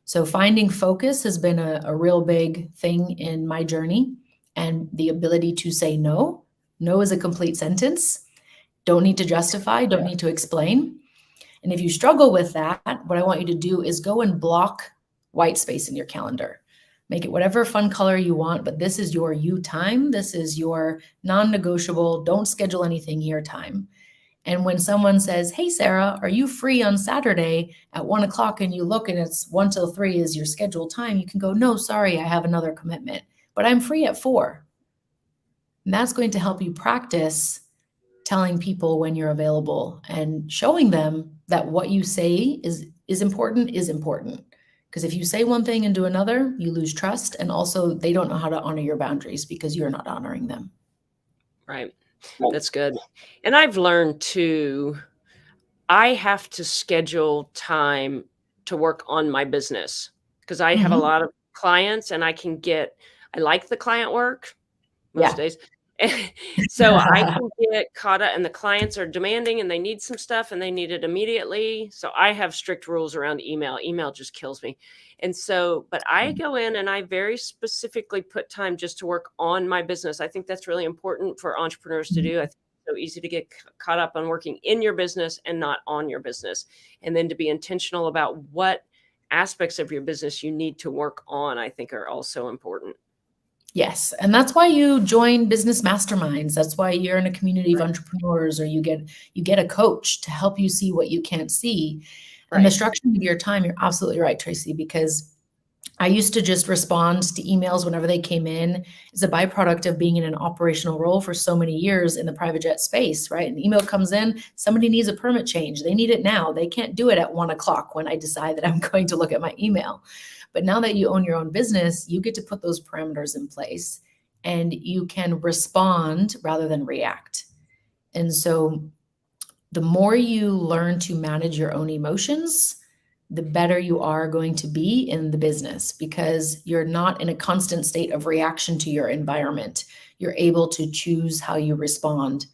So finding focus has been a real big thing in my journey, and the ability to say no. No is a complete sentence. Don't need to justify, don't need to explain. And if you struggle with that, what I want you to do is go and block white space in your calendar. Make it whatever fun color you want, but this is your you time. This is your non-negotiable, don't schedule anything here time. And when someone says, hey, Sarah, are you free on Saturday at 1 o'clock? And you look and it's 1 till 3 is your scheduled time. You can go, no, sorry, I have another commitment, but I'm free at 4. And that's going to help you practice telling people when you're available and showing them that what you say is important is important. Because if you say one thing and do another, you lose trust. And also they don't know how to honor your boundaries because you're not honoring them. Right. That's good. And I've learned too, I have to schedule time to work on my business, because I have a Mhm. lot of clients, and I like the client work most Yeah. days. So I can get caught up, and the clients are demanding and they need some stuff and they need it immediately. So I have strict rules around email. Email just kills me. And so, but I go in and I very specifically put time just to work on my business. I think that's really important for entrepreneurs to do. I think so easy to get caught up on working in your business and not on your business. And then to be intentional about what aspects of your business you need to work on, I think are also important. Yes. And that's why you join business masterminds. That's why you're in a community of Right. entrepreneurs, or you get a coach to help you see what you can't see. And the Right. structure of your time, you're absolutely right, Tracy, because I used to just respond to emails whenever they came in. As a byproduct of being in an operational role for so many years in the private jet space, right? An email comes in, somebody needs a permit change. They need it now. They can't do it at 1 o'clock when I decide that I'm going to look at my email. But now that you own your own business, you get to put those parameters in place and you can respond rather than react. And so the more you learn to manage your own emotions, the better you are going to be in the business, because you're not in a constant state of reaction to your environment. You're able to choose how you respond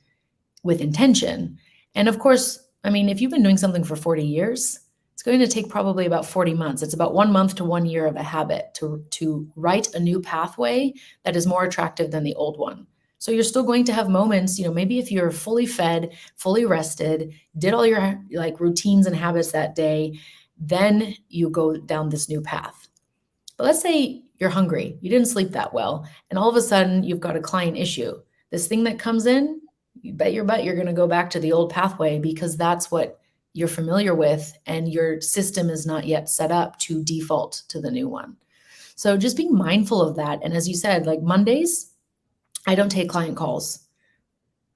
with intention. And of course, I mean, if you've been doing something for 40 years, it's going to take probably about 40 months. It's about 1 month to 1 year of a habit to write a new pathway that is more attractive than the old one. So you're still going to have moments, maybe if you're fully fed, fully rested, did all your like routines and habits that day, then you go down this new path. But let's say you're hungry, you didn't sleep that well, and all of a sudden you've got a client issue. This thing that comes in, you bet your butt you're going to go back to the old pathway, because that's what you're familiar with, and your system is not yet set up to default to the new one. So just being mindful of that. And as you said, like Mondays, I don't take client calls.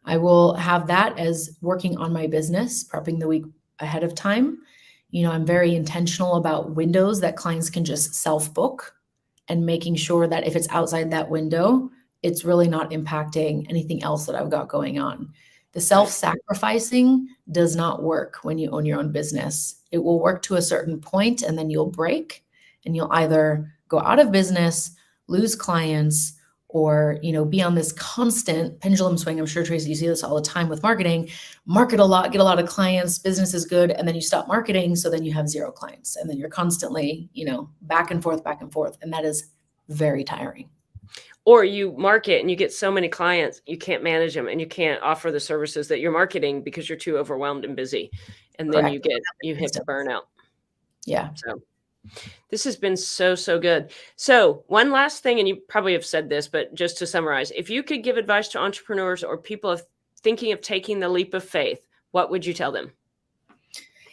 I will have that as working on my business, prepping the week ahead of time. I'm very intentional about windows that clients can just self-book, and making sure that if it's outside that window, it's really not impacting anything else that I've got going on. The self-sacrificing does not work when you own your own business. It will work to a certain point, and then you'll break, and you'll either go out of business, lose clients, or be on this constant pendulum swing. I'm sure, Tracy, you see this all the time with marketing. Market a lot, get a lot of clients, business is good, and then you stop marketing, so then you have 0 clients, and then you're constantly back and forth, and that is very tiring. Or you market and you get so many clients, you can't manage them, and you can't offer the services that you're marketing because you're too overwhelmed and busy, and then Correct. you hit the burnout. Yeah. So this has been so good. So one last thing, and you probably have said this, but just to summarize, if you could give advice to entrepreneurs or people thinking of taking the leap of faith, what would you tell them?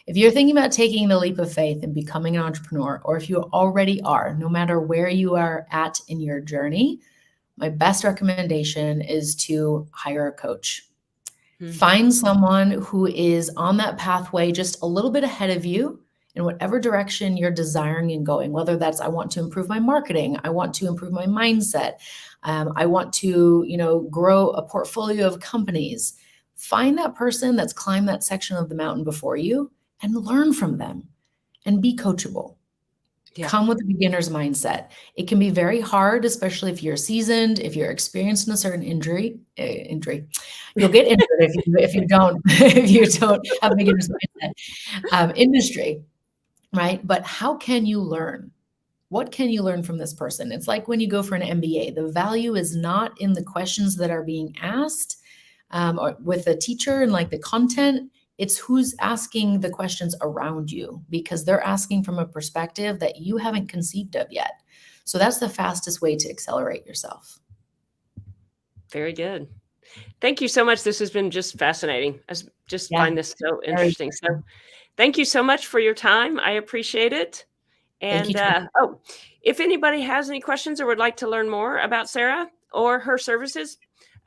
If you're thinking about taking the leap of faith and becoming an entrepreneur, or if you already are, no matter where you are at in your journey, my best recommendation is to hire a coach. Find someone who is on that pathway just a little bit ahead of you in whatever direction you're desiring and going, whether that's I want to improve my marketing, I want to improve my mindset, I want to, grow a portfolio of companies. Find that person that's climbed that section of the mountain before you and learn from them and be coachable. Yeah. Come with a beginner's mindset. It can be very hard, especially if you're seasoned, if you're experienced in a certain injury. You'll get injured if you don't have a beginner's mindset. Industry, right? But how can you learn? What can you learn from this person? It's like when you go for an MBA, the value is not in the questions that are being asked or with the teacher and like the content. It's who's asking the questions around you, because they're asking from a perspective that you haven't conceived of yet. So that's the fastest way to accelerate yourself. Very good. Thank you so much. This has been just fascinating. I just find this so interesting. So thank you so much for your time. I appreciate it. And if anybody has any questions or would like to learn more about Sarah or her services,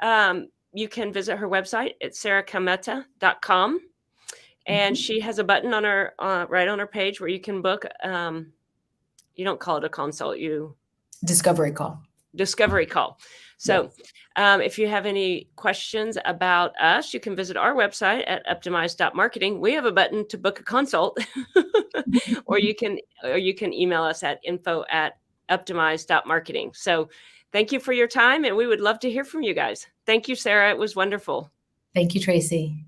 you can visit her website at sarahkalmeta.com. And she has a button on her right on her page where you can book. You don't call it a consult, discovery call. So if you have any questions about us, you can visit our website at optimize.marketing. We have a button to book a consult, or you can email us at info@optimize.marketing. So thank you for your time, and we would love to hear from you guys. Thank you, Sarah. It was wonderful. Thank you, Tracy.